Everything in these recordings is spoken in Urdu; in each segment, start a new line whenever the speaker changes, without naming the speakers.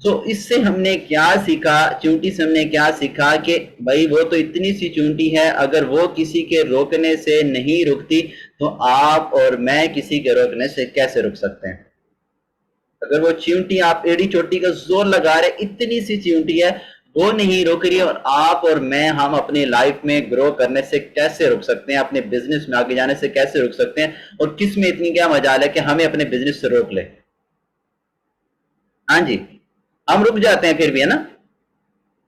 سو اس سے ہم نے کیا سیکھا، چونٹی سے ہم نے کیا سیکھا کہ بھائی وہ تو اتنی سی چونٹی ہے، اگر وہ کسی کے روکنے سے نہیں رکتی تو آپ اور میں کسی کے روکنے سے کیسے رک سکتے ہیں؟ اگر وہ چونٹی آپ ایڑی چوٹی کا زور لگا رہے، اتنی سی چونٹی ہے، وہ نہیں روک رہی، اور آپ اور میں ہم اپنی لائف میں گرو کرنے سے کیسے رک سکتے ہیں، اپنے بزنس میں آگے جانے سے کیسے رک سکتے ہیں، اور کس میں اتنی کیا مجال ہے کہ ہمیں اپنے بزنس سے روک لے؟ ہاں جی، ہم رک جاتے ہیں پھر بھی، ہے نا،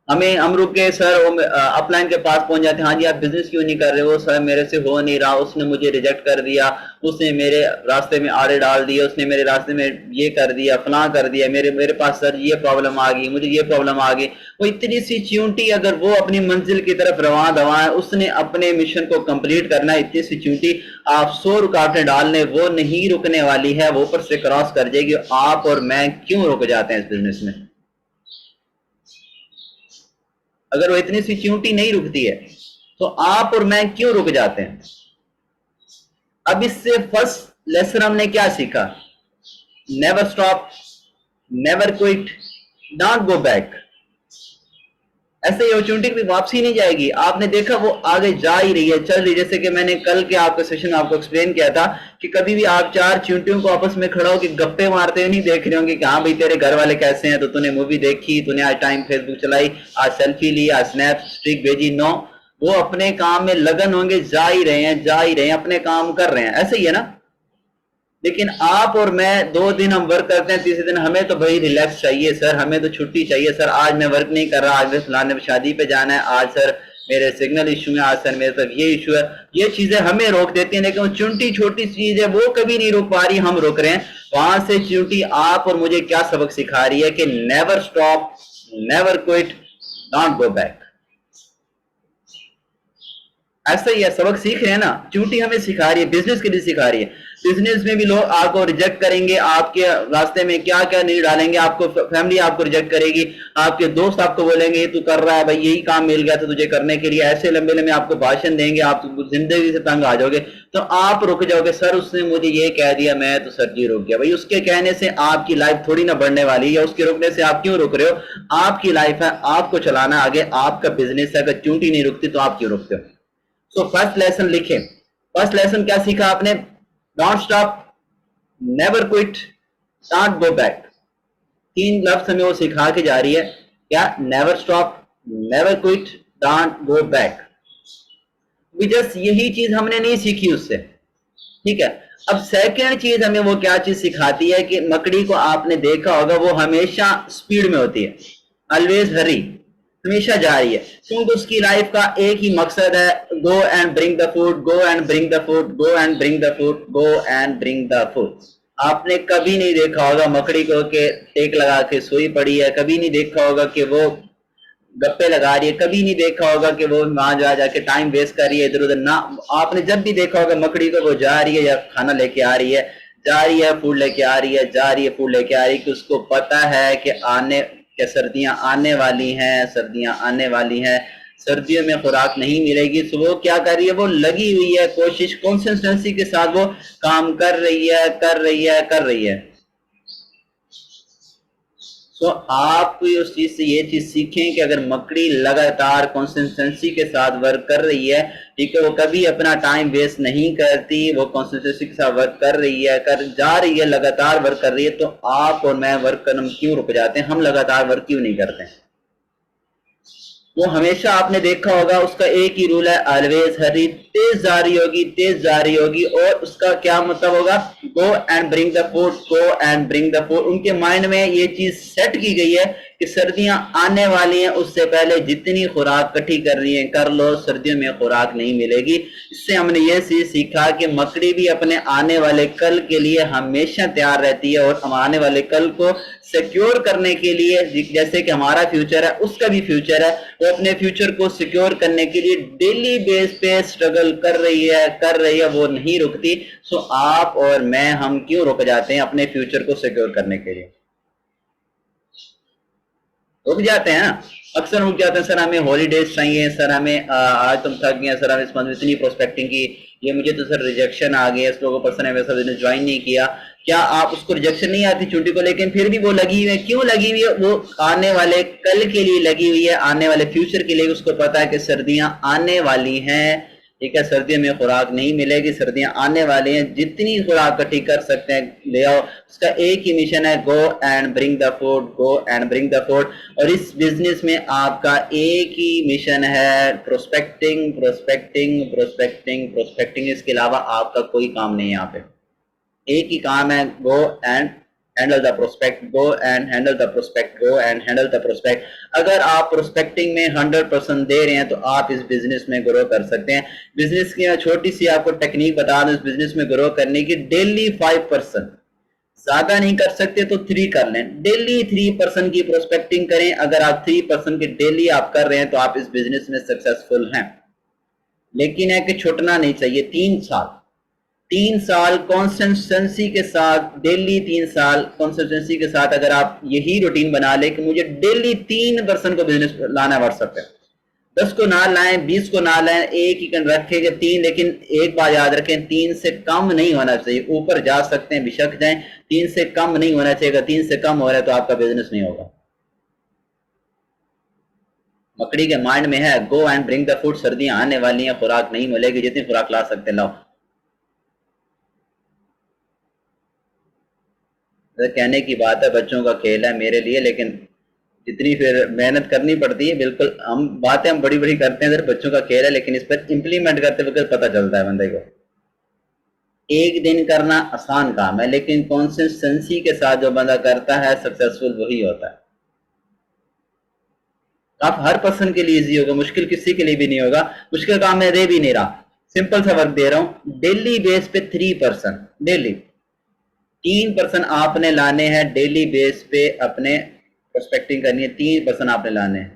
ہم رک کے سر اپ لائن کے پاس پہنچ جاتے ہیں، ہاں جی آپ بزنس کیوں نہیں کر رہے ہو؟ سر میرے سے ہو نہیں رہا، اس نے مجھے ریجیکٹ کر دیا، اس نے میرے راستے میں آڑے ڈال دیا، اس نے میرے راستے میں یہ کر دیا، فلاں کر دیا، میرے پاس سر یہ پرابلم آ گئی، مجھے یہ پرابلم آ گئی۔ وہ اتنی سی چونٹی، اگر وہ اپنی منزل کی طرف رواں دواں ہے، اس نے اپنے مشن کو کمپلیٹ کرنا ہے، اتنی سی چونٹی آپ 100 رکاوٹیں ڈالنے، وہ نہیں رکنے والی ہے، وہ اوپر سے کراس کر جائے گی۔ آپ اور میں کیوں رک جاتے ہیں اس بزنس میں؟ اگر وہ اتنی سی چونٹی نہیں رکتی ہے تو آپ اور میں کیوں رک جاتے ہیں؟ اب اس سے فرسٹ لیسن ہم نے کیا سیکھا؟ Never stop, never quit, don't go back. ایسے ہی اپرچونٹی کی واپسی نہیں جائے گی۔ آپ نے دیکھا وہ آگے جا ہی رہی ہے، چل رہی، جیسے کہ میں نے کل کے آپ کے سیشن آپ کو ایکسپلین کیا تھا کہ کبھی بھی آپ 4 چونٹیوں کو آپس میں کھڑا ہو کے گپے مارتے ہوئے نہیں دیکھ رہے ہوں گے کہ ہاں بھائی تیرے گھر والے کیسے ہیں، تو تو نے مووی دیکھی، تو نے آج ٹائم فیس بک چلائی، آج سیلفی لی، آج سنیپ اسٹرک بھیجی، نو، وہ اپنے کام میں لگن ہوں گے، جا ہی رہے ہیں، اپنے کام کر رہے ہیں، ایسے ہی ہے نا۔ لیکن آپ اور میں 2 دن ہم ورک کرتے ہیں، تیسرے دن ہمیں تو بھائی ریلیکس چاہیے سر، ہمیں تو چھٹی چاہیے سر، آج میں ورک نہیں کر رہا، آج میں فلانے شادی پہ جانا ہے، آج سر میرے سگنل ایشو ہے، آج سر میرے ساتھ یہ ایشو ہے۔ یہ چیزیں ہمیں روک دیتی ہیں، لیکن وہ چونٹی چھوٹی چیز ہے، وہ کبھی نہیں روک پا رہی، ہم روک رہے ہیں۔ وہاں سے چونٹی آپ اور مجھے کیا سبق سکھا رہی ہے کہ never stop, never quit, don't go back. ایسا ہی ہے، سبق سیکھ رہے ہیں نا، چونٹی ہمیں سکھا رہی ہے، بزنس کے لیے سکھا رہی ہے۔ بزنس میں بھی لوگ آپ کو ریجیکٹ کریں گے، آپ کے راستے میں کیا کیا نہیں ڈالیں گے، آپ کو فیملی آپ کو ریجیکٹ کرے گی، آپ کے دوست آپ کو بولیں گے تو کر رہا ہے بھائی، یہی کام مل گیا تھا تجھے کرنے کے لیے، ایسے لمبے لمبے آپ کو بھاشن دیں گے، آپ زندگی سے تنگ آ جاؤ گے، تو آپ رک جاؤ گے، سر اس نے مجھے یہ کہہ دیا، میں تو سر جی رک گیا۔ بھائی اس کے کہنے سے آپ کی لائف تھوڑی نہ بڑھنے والی، یا اس کے رکنے سے آپ کیوں رک رہے ہو؟ آپ کی لائف ہے، آپ کو چلانا آگے، آپ کا بزنس ہے، اگر چونٹی نہیں رکتی تو آپ کیوں رکتے ہو؟ سو فرسٹ لیسن لکھیں، فرسٹ لیسن کیا سیکھا آپ نے؟ Don't stop, never quit, don't go back. 3 لفظ ہمیں وہ سکھا کے جا رہی ہے، کیا؟ Never stop, never quit, don't go back. Just یہی چیز ہم نے نہیں سیکھی اس سے، ٹھیک ہے۔ اب سیکنڈ چیز ہمیں وہ کیا چیز سکھاتی ہے کہ مکڑی کو آپ نے دیکھا ہوگا وہ ہمیشہ سپیڈ میں ہوتی ہے، آلویز ہری، ہمیشہ جا رہی ہے، کیونکہ اس کی لائف کا ایک ہی مقصد ہے، گو and bring the food, go and bring the food, go and bring the food, go and bring the food. آپ نے کبھی نہیں دیکھا ہوگا مکڑی کو کہ ٹیک لگا کے سوئی پڑی ہے، کبھی نہیں دیکھا ہوگا کہ وہ گپے لگا رہی ہے، کبھی نہیں دیکھا ہوگا کہ وہ وہاں جا کے ٹائم ویسٹ کر رہی ہے ادھر ادھر، نہ آپ نے جب بھی دیکھا ہوگا مکڑی کو وہ جا رہی ہے یا کھانا لے کے آ رہی ہے، جا رہی ہے فوڈ لے کے آ رہی ہے، جا رہی ہے فوڈ لے کے آ رہی ہے، کہ اس کو پتا ہے کہ سردیاں آنے والی ہیں، سردیاں آنے والی ہیں، سردیوں میں خوراک نہیں ملے گی، تو وہ کیا کر رہی ہے؟ وہ لگی ہوئی ہے، کوشش کنسسٹنسی کے ساتھ وہ کام کر رہی ہے۔ تو آپ کو اس چیز سے یہ چیز سیکھیں کہ اگر مکڑی لگاتار کنسسٹنسی کے ساتھ ورک کر رہی ہے، ٹھیک ہے، وہ کبھی اپنا ٹائم ویسٹ نہیں کرتی، وہ کنسسٹنسی کے ساتھ ورک کر رہی ہے، جا رہی ہے، لگاتار ورک کر رہی ہے، تو آپ اور میں ورک کرنا کیوں رک جاتے ہیں؟ ہم لگاتار ورک کیوں نہیں کرتے ہیں؟ وہ ہمیشہ آپ نے دیکھا ہوگا اس کا ایک ہی رول ہے، آلویز ہری، تیز جاری ہوگی، اور اس کا کیا مطلب ہوگا؟ Go and bring the food, go and bring the food. ان کے مائنڈ میں یہ چیز سیٹ کی گئی ہے کہ سردیاں آنے والی ہیں، اس سے پہلے جتنی خوراک کٹھی کر رہی ہیں کر لو، سردیوں میں خوراک نہیں ملے گی۔ اس سے ہم نے یہ چیز سیکھا کہ مکڑی بھی اپنے آنے والے کل کے لیے ہمیشہ تیار رہتی ہے، اور ہم آنے والے کل کو سیکیور کرنے کے لیے، جیسے کہ ہمارا فیوچر ہے اس کا بھی فیوچر ہے، وہ اپنے فیوچر کو سیکیور کرنے کے لیے ڈیلی بیس پہ سٹرگل کر رہی ہے، وہ نہیں رکتی۔ سو آپ اور میں ہم کیوں رک جاتے ہیں اپنے فیوچر کو سیکیور کرنے کے لیے؟ رک جاتے ہیں، اکثر رک جاتے ہیں، سر ہمیں ہالیڈیز چاہیے، سر ہمیں آج تم تھک گئے، سر ہم اس منتھ اتنی پروسپیکٹنگ کی، یہ مجھے تو سر ریجیکشن آ گیا، اس لوگوں پر سر نے ویسا بزنس جوائن نہیں کیا، کیا آپ اس کو ریجیکشن نہیں آتی چونٹی کو، لیکن پھر بھی وہ لگی ہوئی ہے. کیوں لگی ہوئی ہے؟ وہ آنے والے کل کے لیے لگی ہوئی ہے، آنے والے فیوچر کے لیے. اس کو پتا ہے کہ سردیاں آنے والی ہیں، ٹھیک ہے، سردیوں میں خوراک نہیں ملے گی، سردیاں آنے والی ہیں، جتنی خوراک اکٹھی کر سکتے ہیں لے آؤ. اس کا ایک ہی مشن ہے، گو and bring the food, go and bring the food. اور اس بزنس میں آپ کا ایک ہی مشن ہے، پروسپیکٹنگ پروسپیکٹنگ پروسپیکٹنگ پروسپیکٹنگ. اس کے علاوہ آپ کا کوئی کام نہیں ہے یہاں پہ. ایک ہی کام ہے، go and handle the prospect, go and handle the prospect, go and handle the prospect. اگر آپ پروسپیکٹنگ میں 100% دے رہے ہیں تو آپ اس بزنس میں گرو کر سکتے ہیں. بزنس کی چھوٹی سی آپ کو ٹیکنیک بتا دوں اس بزنس میں گرو کرنے کی. ڈیلی 5%، زیادہ نہیں کر سکتے تو 3 کر لیں. ڈیلی 3% کی پروسپیکٹنگ کریں. اگر آپ 3% کی ڈیلی آپ کر رہے ہیں تو آپ اس بزنس میں سکسیسفل ہیں. لیکن ہے کہ چھوٹنا نہیں چاہیے. 3 سال کانسسٹنسی کے ساتھ، ڈیلی 3 سال کانسسٹنسی کے ساتھ اگر آپ یہی روٹین بنا لیں کہ مجھے ڈیلی 3% کو بزنس لانا ہے واٹس ایپ پہ، 10 کو نہ لائیں، 20 کو نہ لائیں، ایک ہی رکھے گا 3. لیکن ایک بات یاد رکھیں، 3 سے کم نہیں ہونا چاہیے. اوپر جا سکتے ہیں بشک جائیں، 3 سے کم نہیں ہونا چاہیے. اگر 3 سے کم ہو رہا ہے تو آپ کا بزنس نہیں ہوگا. مکڑی کے مائنڈ میں ہے گو اینڈ برنگ دا فوڈ، سردیاں آنے والی ہیں، خوراک نہیں ملے گی، جتنی خوراک لا سکتے لاؤ. کہنے کی بات ہے، بچوں کا کھیل ہے میرے لیے، لیکن جتنی پھر محنت کرنی پڑتی ہے. بالکل ہم بڑی بڑی کرتے ہیں، بچوں کا کھیل ہے، لیکن اس پر امپلیمنٹ کرتے وقت پتہ چلتا ہے بندے کو. ایک دن کرنا آسان کام ہے، لیکن کنسسٹنسی کے ساتھ جو بندہ کرتا ہے سکسیسفل وہی ہوتا ہے. آپ ہر پرسن کے لیے ایزی ہوگا، مشکل کسی کے لیے بھی نہیں ہوگا. مشکل کام میں دے بھی نہیں رہا، سمپل سا ورک دے رہا ہوں. ڈیلی بیس پہ 3%، ڈیلی 3% آپ نے لانے ہیں. ڈیلی بیس پہ اپنے پروسپیکٹنگ کرنی ہے، 3% آپ نے لانے ہیں.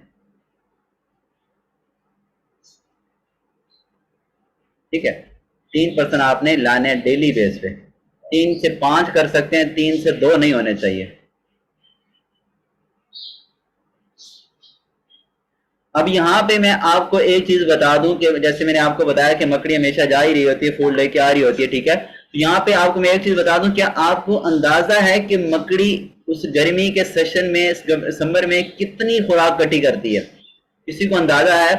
ٹھیک ہے، 3% آپ نے لانے ہیں ڈیلی بیس پہ. 3 سے 5 کر سکتے ہیں، 3 سے 2 نہیں ہونے چاہیے. اب یہاں پہ میں آپ کو ایک چیز بتا دوں کہ جیسے میں نے آپ کو بتایا کہ مکڑی ہمیشہ جا ہی رہی ہوتی ہے، فوڈ لے کے آ رہی ہوتی ہے، ٹھیک ہے. یہاں پہ آپ کو میں ایک چیز بتا دوں، کیا آپ کو اندازہ ہے کہ مکڑی اس گرمی کے سیشن میں، سمر میں کتنی خوراک کٹھی کرتی ہے؟ کسی کو اندازہ ہے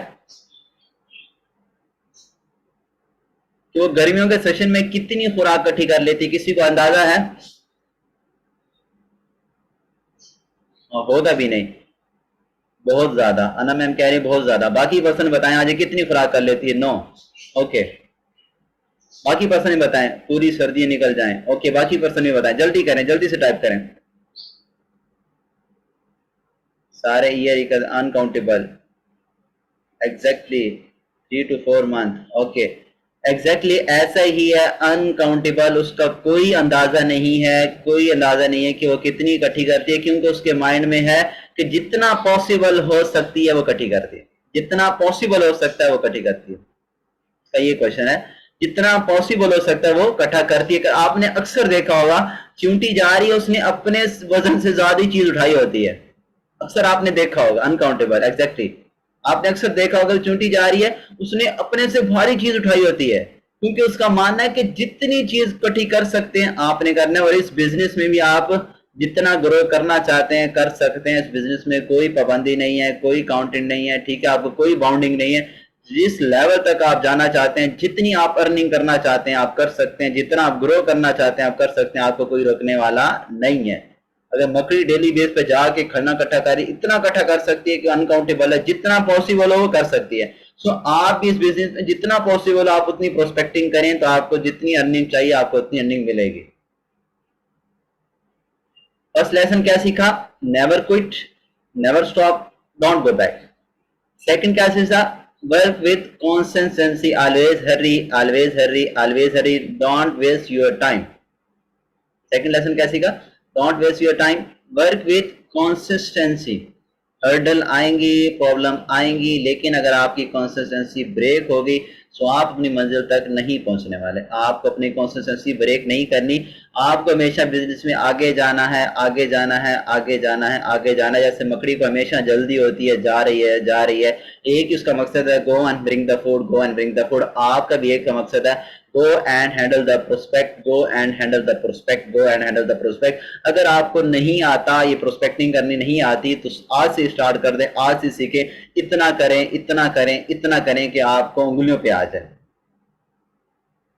کہ وہ گرمیوں کے سیشن میں کتنی خوراک کٹھی کر لیتی؟ کسی کو اندازہ ہے؟ ہوگا بھی نہیں، بہت زیادہ. انا میم کہہ رہی بہت زیادہ. باقی پرسن بتائیں آج کتنی خوراک کر لیتی ہے؟ 9. اوکے، باقی پرسن بتائیں. پوری سردی نکل جائیں. اوکے، باقی پرسن بھی بتائیں. جلدی کریں، جلدی سے ٹائپ کریں. سارے air uncountable. Exactly 3 to 4 month. Okay, exactly ایسا ہی ہے، انکاؤنٹیبل. اس کا کوئی اندازہ نہیں ہے، کوئی اندازہ نہیں ہے کہ وہ کتنی اکٹھی کرتی ہے، کیونکہ اس کے مائنڈ میں ہے کہ جتنا پاسبل ہو سکتی ہے وہ اکٹھی کرتی ہے. جتنا پاسبل ہو سکتا ہے وہ اکٹھی کرتی ہے. کا یہ کوشچن ہے، جتنا پاسبل ہو سکتا ہے وہ اکٹھا کرتی ہے. آپ نے اکثر دیکھا ہوگا چونٹی جا رہی ہے، اس نے اپنے وزن سے زیادہ چیز اٹھائی ہوتی ہے. اکثر آپ نے دیکھا ہوگا انکاؤنٹیبل. ایگزیکٹلی آپ نے اکثر دیکھا ہوگا چونٹی جا رہی ہے، اس نے اپنے سے بھاری چیز اٹھائی ہوتی ہے، کیونکہ اس کا ماننا ہے کہ جتنی چیز اکٹھی کر سکتے ہیں آپ نے کرنا ہے. اور اس بزنس میں بھی آپ جتنا گرو کرنا چاہتے ہیں کر سکتے ہیں. اس بزنس میں کوئی پابندی نہیں ہے، کوئی کاؤنٹنگ نہیں ہے، ٹھیک ہے، آپ کو کوئی باؤنڈنگ نہیں ہے. جس لیول تک آپ جانا چاہتے ہیں، جتنی آپ ارننگ کرنا چاہتے ہیں آپ کر سکتے ہیں، جتنا آپ گرو کرنا چاہتے ہیں آپ کر سکتے ہیں. آپ کو کوئی روکنے والا نہیں ہے. اگر مکڑی ڈیلی بیس پہ جا کے کھڑنا کٹھا کری، اتنا کٹھا کر سکتی ہے کہ انکاؤنٹیبل ہے. جتنا پاسبل ہو وہ کر سکتی ہے. سو آپ بھی اس بزنس میں جتنا پاسبل آپ اتنی پروسپیکٹنگ کریں تو آپ کو جتنی ارننگ چاہیے آپ کو اتنی ارننگ ملے گی. فرسٹ لیسن کیا سیکھا؟ Never quit, never stop, don't go back. Second کیا سیکھا؟ Work with consistency, always hurry, always hurry, always hurry, don't waste your time. Second lesson کیا سیکھا؟ Don't waste your time, work with consistency. Hurdle آئیں گی، پرابلم آئیں گی، لیکن اگر آپ کی کنسسٹنسی بریک ہوگی تو آپ اپنی منزل تک نہیں پہنچنے والے. آپ کو اپنی کنسسٹنسی بریک نہیں کرنی. آپ کو ہمیشہ بزنس میں آگے جانا ہے، آگے جانا ہے، آگے جانا ہے، آگے جانا ہے. جیسے مکڑی کو ہمیشہ جلدی ہوتی ہے، جا رہی ہے، جا رہی ہے. ایک اس کا مقصد ہے گو and bring the food, go and bring the food. آپ کا بھی ایک کا مقصد ہے go and handle the prospect, go and handle the prospect, go and handle the prospect. اگر آپ کو نہیں آتا یہ پروسپیکٹنگ کرنی نہیں آتی تو آج سے اسٹارٹ کر دیں, آج سے سیکھیں, اتنا کریں اتنا کریں اتنا کریں کہ آپ کو انگلیوں پہ آ جائے.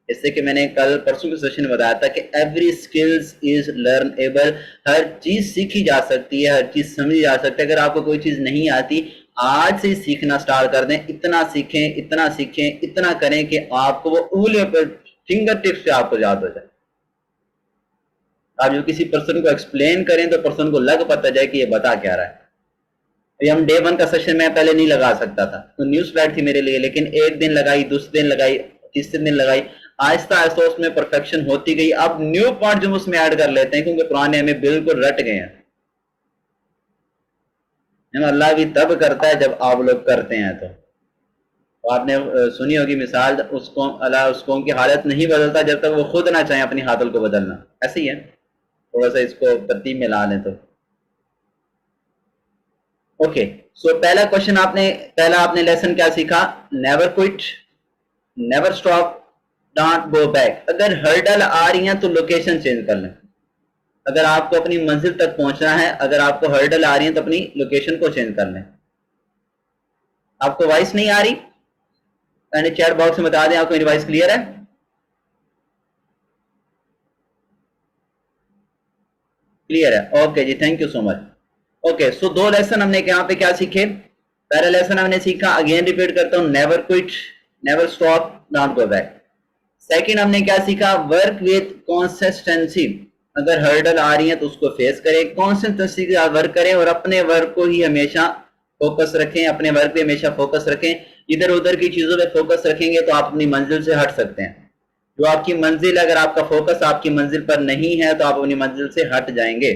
اس سے کہ میں نے کل پرسوں کے سیشن میں بتایا تھا کہ ایوری اسکلز از لرنیبل, ہر چیز سیکھی جا سکتی ہے, ہر چیز سمجھی جا سکتی ہے. اگر آپ کو کوئی چیز نہیں آتی آج سے سیکھنا سٹارٹ کر دیں, اتنا سیکھیں اتنا سیکھیں اتنا کریں کہ آپ کو وہ انگلیوں پہ فنگر ٹپس سے آپ کو یاد ہو جائے. آپ جو کسی پرسن کو ایکسپلین کریں تو پرسن کو لگ پتا جائے کہ یہ بتا کیا رہا ہے. یہ ہم ڈے 1 کا سیشن میں پہلے نہیں لگا سکتا تھا, تو نیوز فلیٹ تھی میرے لیے, لیکن ایک دن لگائی, دوسرے دن لگائی, تیسرے دن لگائی, آہستہ آہستہ اس میں پرفیکشن ہوتی گئی. اب نیو پوائنٹ جو اس میں ایڈ کر لیتے ہیں کیونکہ پرانے ہمیں بالکل رٹ گئے ہیں. اللہ بھی تب کرتا ہے جب آپ لوگ کرتے ہیں. تو آپ نے سنی ہوگی مثال, اس قوم اللہ اس قوم کی حالت نہیں بدلتا جب تک وہ خود نہ چاہیں اپنی حالت کو بدلنا. ایسے ہی ہے, تھوڑا سا اس کو ترتیب میں لا لیں تو اوکے. سو پہلا کوشچن آپ نے لیسن کیا سیکھا؟ Never quit, never stop, don't go back. اگر ہرڈل آ رہی ہیں تو لوکیشن چینج کر لیں. اگر آپ کو اپنی منزل تک پہنچنا ہے, اگر آپ کو ہرڈل آ رہی ہیں تو اپنی لوکیشن کو چینج کر لیں. آپ کو وائس نہیں آ رہی؟ چیٹ باکس میں بتا دیں آپ کو میری وائس کلیئر ہے؟ کلیئر ہے, اوکے جی, thank you so much. Okay, so 2 lesson ہم نے یہاں پہ کیا سیکھے؟ پہلا لیسن ہم نے سیکھا, اگین ریپیٹ کرتا ہوں, never quit, never stop, don't go back. Second ہم نے کیا سیکھا؟ Work with consistency. اگر ہرڈل آ رہی ہیں تو اس کو فیس کریں, کنسسٹنسی کے ساتھ ورک کریں اور اپنے ورک کو ہی ہمیشہ فوکس رکھیں, اپنے ورک پہ ہمیشہ فوکس رکھیں. ادھر ادھر کی چیزوں پہ فوکس رکھیں گے تو آپ اپنی منزل سے ہٹ سکتے ہیں. جو آپ کی منزل, اگر آپ کا فوکس آپ کی منزل پر نہیں ہے تو آپ اپنی منزل سے ہٹ جائیں گے.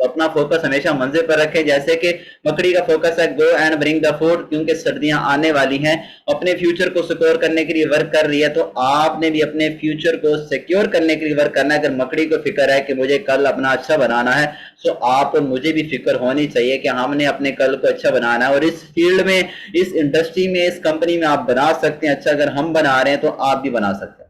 تو اپنا فوکس ہمیشہ منزل پر رکھیں. جیسے کہ مکڑی کا فوکس ہے گو اینڈ برنگ دا فوڈ, کیونکہ سردیاں آنے والی ہیں, اپنے فیوچر کو سیکیور کرنے کے لیے ورک کر رہی ہے, تو آپ نے بھی اپنے فیوچر کو سیکیور کرنے کے لیے ورک کرنا ہے. اگر مکڑی کو فکر ہے کہ مجھے کل اپنا اچھا بنانا ہے, تو آپ مجھے بھی فکر ہونی چاہیے کہ ہم نے اپنے کل کو اچھا بنانا ہے. اور اس فیلڈ میں, اس انڈسٹری میں, اس کمپنی میں آپ بنا سکتے ہیں اچھا. اگر ہم بنا رہے ہیں تو آپ بھی بنا سکتے ہیں.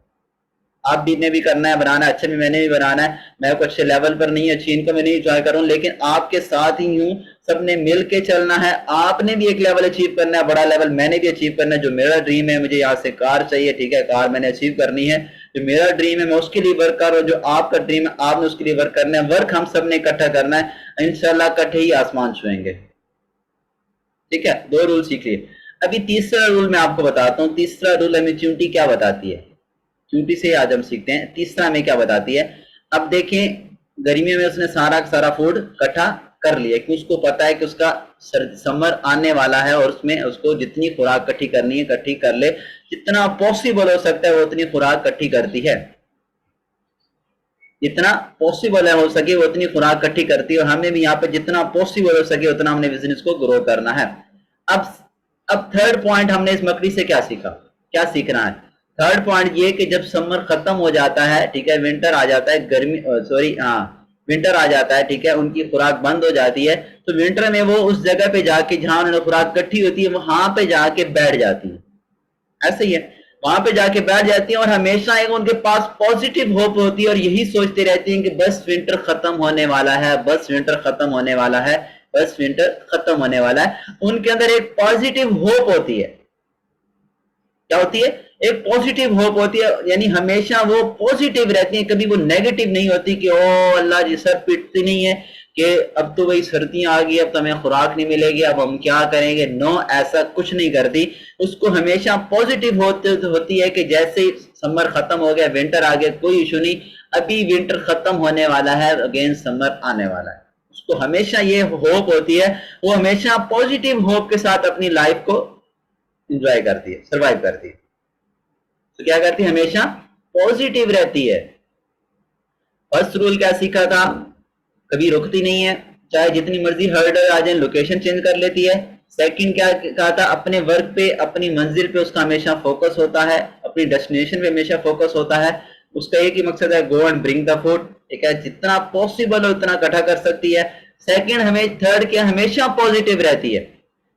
آپ بھی نے بھی کرنا ہے بنانا ہے اچھا, بھی میں نے بھی بنانا ہے. میں کوئی اچھے لیول پر نہیں, اچھی انکم میں نہیں انجوائے کروں, لیکن آپ کے ساتھ ہی ہوں, سب نے مل کے چلنا ہے. آپ نے بھی ایک لیول اچیو کرنا ہے, بڑا لیول میں نے بھی اچیو کرنا ہے. جو میرا ڈریم ہے, مجھے یہاں سے کار چاہیے, ٹھیک ہے, کار میں نے اچیو کرنی ہے. جو میرا ڈریم ہے میں اس کے لیے ورک کر رہا ہوں, جو آپ کا ڈریم ہے آپ نے اس کے لیے ورک کرنا ہے. ورک ہم سب نے اکٹھا کرنا ہے, انشاءاللہ اکٹھے ہی آسمان چھوئیں گے. ٹھیک ہے, 2 رول سیکھ لیے. ابھی تیسرا رول میں آپ کو بتاتا ہوں. تیسرا رول ہمیں چونٹی کیا بتاتی ہے, چونٹی سے آج ہم سیکھتے ہیں. تیسرا ہمیں کیا بتاتی ہے؟ اب دیکھیں, گرمیوں میں اس نے سارا فوڈ اکٹھا کر لیا, کہ اس کو پتا ہے کہ اس کا سمر آنے والا ہے, اور اس میں اس کو جتنی خوراک اکٹھی کرنی ہے اکٹھی کر لے. جتنا پاسبل ہو سکتا ہے وہ اتنی خوراک اکٹھی کرتی ہے, جتنا پاسبل ہے ہو سکے وہ اتنی خوراک اکٹھی کرتی ہے. اور ہمیں بھی یہاں پہ جتنا پاسبل ہو سکے اتنا ہم نے بزنس کو گرو کرنا ہے. اب تھرڈ پوائنٹ ہم نے اس مکڑی سے کیا سیکھا, کیا سیکھنا ہے؟ تھرڈ پوائنٹ یہ کہ جب سمر ختم ہو جاتا ہے, ٹھیک ہے, ونٹر آ جاتا ہے, ونٹر آ جاتا ہے, ٹھیک ہے, ان کی خوراک بند ہو جاتی ہے, تو ونٹر میں وہ اس جگہ پہ جا کے جہاں انہوں نے خوراک اکٹھی ہوتی ہے وہاں پہ جا کے بیٹھ جاتی ہے. ایسے ہی ہے, وہاں پہ جا کے بیٹھ جاتی ہیں, اور ہمیشہ ایک ان کے پاس پازیٹیو ہوپ ہوتی ہے, اور یہی سوچتے رہتی ہیں کہ بس ونٹر ختم ہونے والا ہے, بس ونٹر ختم ہونے والا ہے, بس ونٹر ختم ہونے والا ہے. ان کے اندر ایک پازیٹیو ہوپ ہوتی ہے. کیا ہوتی ہے؟ ایک پازیٹیو ہوپ ہوتی ہے, یعنی ہمیشہ وہ پازیٹیو رہتی ہیں, کبھی وہ نیگیٹو نہیں ہوتی کہ او اللہ جی سر پیٹتی نہیں ہے کہ اب تو وہی سردیاں آ گئی, اب تو ہمیں خوراک نہیں ملے گی, اب ہم کیا کریں گے. نو, ایسا کچھ نہیں کرتی. اس کو ہمیشہ پازیٹیو ہوتی ہے کہ جیسے سمر ختم ہو گیا, ونٹر آ گیا, کوئی ایشو نہیں, ابھی ونٹر ختم ہونے والا ہے, اگین سمر آنے والا ہے. اس کو ہمیشہ یہ ہوپ ہوتی ہے, وہ ہمیشہ پازیٹیو ہوپ کے ساتھ اپنی لائف کو انجوائے کرتی ہے, سروائیو کرتی ہے. تو کیا کرتی ہے؟ ہمیشہ پازیٹیو رہتی ہے. فرسٹ رول کیا سیکھا تھا؟ کبھی رکتی نہیں ہے, چاہے جتنی مرضی ہرڈل آ جائیں, لوکیشن چینج کر لیتی ہے. سیکنڈ کیا کہا تھا؟ اپنے ورک پہ, اپنی منزل پہ اس کا ہمیشہ فوکس ہوتا ہے, اپنی ڈیسٹینیشن پہ ہمیشہ فوکس ہوتا ہے. اس کا ایک ہی مقصد ہے, گو اینڈ برنگ دا فوڈ. ٹھیک ہے, جتنا پاسبل ہو اتنا اکٹھا کر سکتی ہے. سیکنڈ, ہمیں تھرڈ کیا, ہمیشہ پازیٹیو رہتی ہے.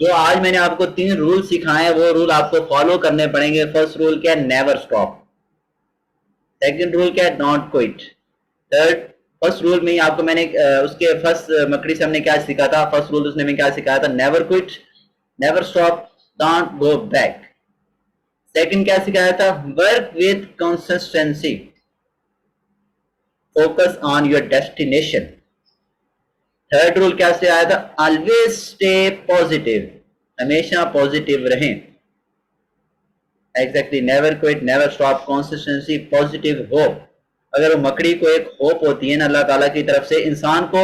جو آج میں نے آپ کو 3 رول سکھائے ہیں وہ رول آپ کو فالو کرنے پڑیں گے. فرسٹ رول کیا ہے؟ Never stop. سیکنڈ رول کیا ہے؟ Don't quit. Third first rule میں آپ کو میں نے اس کے فرسٹ مکڑی سے ہم نے کیا سیکھا تھا؟ فرسٹ رول اس نے میں کیا سکھایا تھا؟ Never quit, never stop, don't go back. Second کیا سکھایا تھا؟ Work with consistency, focus on your destination. Third rule کیا سے آیا تھا؟ آلویز اسٹے پازیٹیو, ہمیشہ پازیٹیو رہیں. Exactly, never quit, never stop, consistency, positive hope. اگر وہ مکڑی کو ایک ہوپ ہوتی ہے نا اللہ تعالیٰ کی طرف سے انسان کو,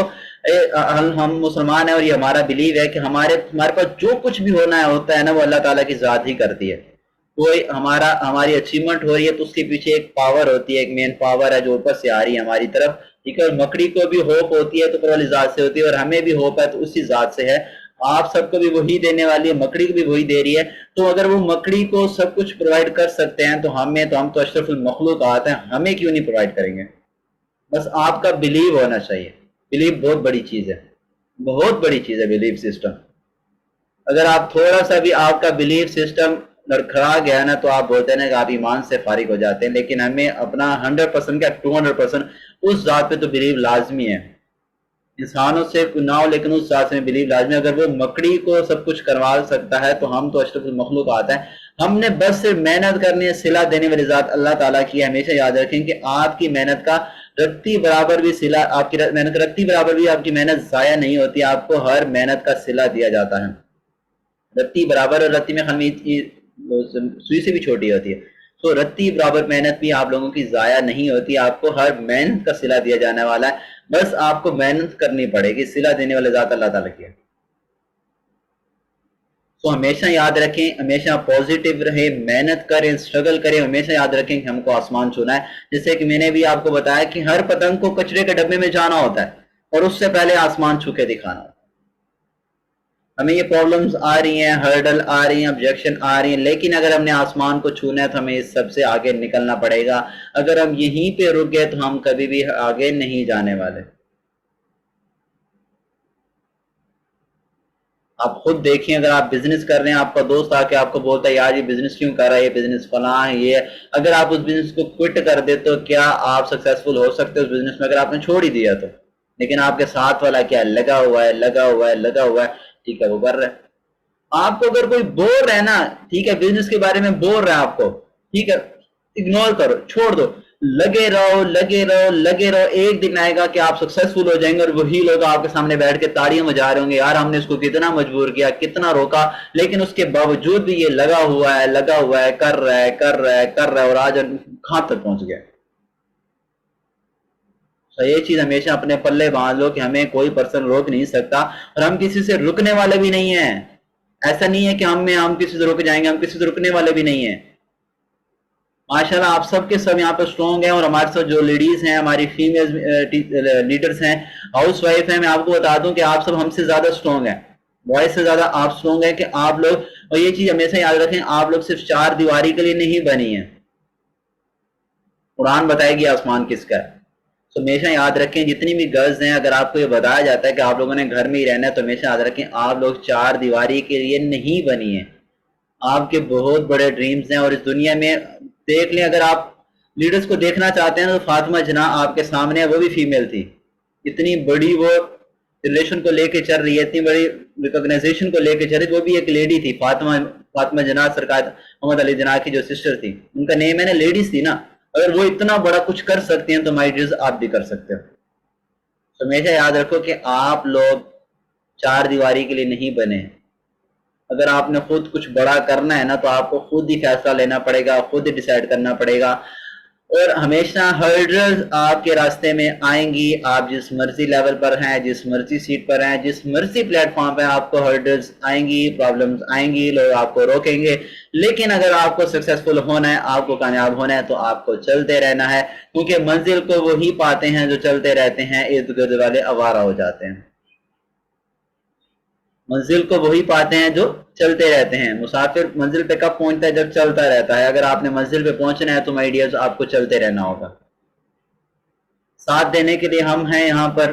ہم مسلمان ہیں اور یہ ہمارا بلیو ہے کہ ہمارے پاس جو کچھ بھی ہونا ہے ہوتا ہے نا وہ اللہ تعالیٰ کی ذات ہی کرتی ہے. کوئی ہماری اچیومنٹ ہو رہی ہے تو اس کے پیچھے ایک پاور ہوتی ہے, ایک مین پاور ہے جو اوپر سے آ رہی ہے ہماری طرف. ٹھیک ہے, اور مکڑی کو بھی ہوپ ہوتی ہے تو اوپر والی ذات سے ہوتی ہے, اور ہمیں بھی ہوپ ہے تو اسی ذات سے ہے. آپ سب کو بھی وہی دینے والی ہے, مکڑی کو بھی وہی دے رہی ہے. تو اگر وہ مکڑی کو سب کچھ پرووائڈ کر سکتے ہیں تو ہم تو اشرف المخلوقات ہیں, ہمیں کیوں نہیں پرووائڈ کریں گے؟ بس آپ کا بلیو ہونا چاہیے. بلیو بہت بڑی چیز ہے, بہت بڑی چیز ہے بلیو سسٹم. اگر آپ تھوڑا سا بھی آپ کا بلیو سسٹم لڑکھڑا گیا نا تو آپ بولتے ہیں کہ آپ ایمان سے فارغ ہو جاتے ہیں. لیکن ہمیں اپنا 100% کیا 200% اس ذات پہ تو بلیو لازمی ہے. انسانوں سے نہ ہو لیکن اس ذات سے بلیو لازمی. اگر وہ مکڑی کو سب کچھ کروا سکتا ہے تو ہم تو اشرف المخلوق آتا ہے. ہم نے بس صرف محنت کرنی ہے. صلہ دینے والی ذات اللہ تعالیٰ کی. ہمیشہ یاد رکھیں کہ آپ کی محنت کا رتی برابر بھی صلہ, آپ کی محنت رتی برابر بھی آپ کی محنت ضائع نہیں ہوتی. آپ کو ہر محنت کا صلہ دیا جاتا ہے. رتی برابر, اور رتی میں خلمی سوئی سے بھی چھوٹی ہوتی ہے. تو رتی برابر محنت بھی آپ لوگوں کی ضائع نہیں ہوتی. آپ کو ہر محنت کا صلہ دیا جانے والا ہے. بس آپ کو محنت کرنی پڑے گی. صلہ دینے والے ذات اللہ تعالیٰ کی ہے. تو ہمیشہ یاد رکھیں, ہمیشہ پازیٹیو رہیں, محنت کریں, اسٹرگل کریں. ہمیشہ یاد رکھیں کہ ہم کو آسمان چھونا ہے. جیسے کہ میں نے بھی آپ کو بتایا کہ ہر پتنگ کو کچرے کے ڈبے میں جانا ہوتا ہے اور اس سے پہلے آسمان چھو کے دکھانا ہوتا ہے. ہمیں یہ پرابلمز آ رہی ہیں, ہرڈل آ رہی ہیں, آبجیکشن آ رہی ہیں, لیکن اگر ہم نے آسمان کو چھونا ہے تو ہمیں اس سب سے آگے نکلنا پڑے گا. اگر ہم یہیں پہ رک گئے تو ہم کبھی بھی آگے نہیں جانے والے. آپ خود دیکھیں, اگر آپ بزنس کر رہے ہیں, آپ کا دوست آ کے آپ کو بولتا ہے یار یہ بزنس کیوں کر رہا ہے, یہ بزنس فلاں ہے, یہ اگر آپ اس بزنس کو کوئٹ کر دے تو کیا آپ سکسیسفل ہو سکتے اس بزنس میں؟ اگر آپ نے چھوڑ ہی دیا تو. لیکن آپ کے ساتھ والا کیا لگا ہوا ہے, لگا ہوا ہے, لگا ہوا ہے. ٹھیک ہے, وہ کر رہا ہے. آپ کو اگر کوئی بول رہا ہے نا, ٹھیک ہے, بزنس کے بارے میں بول رہا ہے آپ کو, ٹھیک ہے, اگنور کرو, چھوڑ دو. لگے رہو, لگے رہو, لگے رہو. ایک دن آئے گا کہ آپ سکسیسفل ہو جائیں گے اور وہی لوگ آپ کے سامنے بیٹھ کے تاڑیاں بجا رہے ہوں گے, یار ہم نے اس کو کتنا مجبور کیا, کتنا روکا, لیکن اس کے باوجود بھی یہ لگا ہوا ہے, لگا ہوا ہے, کر رہا ہے, کر رہا ہے, کر رہا ہے, اور آج کہاں تک پہنچ گیا. تو یہ چیز ہمیشہ اپنے پلے باندھ لو کہ ہمیں کوئی پرسن روک نہیں سکتا, اور ہم کسی سے رکنے والے بھی نہیں ہیں. ایسا نہیں ہے کہ ہم کسی سے رک جائیں گے, ہم کسی سے رکنے والے بھی نہیں ہیں. ماشاءاللہ آپ سب کے سب یہاں پہ اسٹرانگ ہیں, اور ہمارے ساتھ جو لیڈیز ہیں, ہماری فیمیل لیڈرز ہیں, ہاؤس وائف ہیں, میں آپ کو بتا دوں کہ آپ سب ہم سے زیادہ اسٹرانگ ہیں, بوائز سے زیادہ آپ اسٹرانگ ہیں. کہ آپ لوگ, اور یہ چیز ہمیشہ یاد رکھیں, آپ لوگ صرف 4 دیواری کے لیے نہیں بنی ہیں. قرآن بتائے گی آسمان کس کا ہے. تو ہمیشہ یاد رکھیں جتنی بھی گرلز ہیں, اگر آپ کو یہ بتایا جاتا ہے کہ آپ لوگوں نے گھر میں ہی رہنا ہے, تو ہمیشہ یاد رکھیں آپ لوگ 4 دیواری کے لیے نہیں بنی ہیں. آپ کے بہت بڑے ڈریمز ہیں, اور اس دنیا میں دیکھ لیں, اگر آپ لیڈرز کو دیکھنا چاہتے ہیں تو فاطمہ جناح آپ کے سامنے ہے, وہ بھی فیمیل تھی. اتنی بڑی وہ ریلیشن کو لے کے چل رہی ہے, اتنی بڑی ریکگنائزیشن کو لے کے چل رہی ہے, وہ بھی ایک لیڈی تھی. فاطمہ جناح سرکار محمد علی جناح کی جو سسٹر تھی, ان کا نیم ہے نا, لیڈیز تھی نا. اگر وہ اتنا بڑا کچھ کر سکتے ہیں تو مائی ڈیئرز آپ بھی کر سکتے ہو. ہمیشہ یاد رکھو کہ آپ لوگ 4 دیواری کے لیے نہیں بنے. اگر آپ نے خود کچھ بڑا کرنا ہے نا تو آپ کو خود ہی فیصلہ لینا پڑے گا, خود ہی ڈیسائیڈ کرنا پڑے گا. اور ہمیشہ ہرڈرز آپ کے راستے میں آئیں گی. آپ جس مرضی لیول پر ہیں, جس مرضی سیٹ پر ہیں, جس مرضی پلیٹ فارم پہ, آپ کو ہرڈرز آئیں گی, پرابلمز آئیں گی, لوگ آپ کو روکیں گے. لیکن اگر آپ کو سکسیسفل ہونا ہے, آپ کو کامیاب ہونا ہے, تو آپ کو چلتے رہنا ہے. کیونکہ منزل کو وہی پاتے ہیں جو چلتے رہتے ہیں, ارد گرد والے آوارہ ہو جاتے ہیں. منزل کو وہی پاتے ہیں جو چلتے رہتے ہیں. مسافر منزل پہ کب پہنچتا ہے؟ جب چلتا رہتا ہے. اگر آپ نے منزل پہ پہنچنا ہے تو مائی ڈیئرز آپ کو چلتے رہنا ہوگا. ساتھ دینے کے لیے ہم ہیں یہاں پر,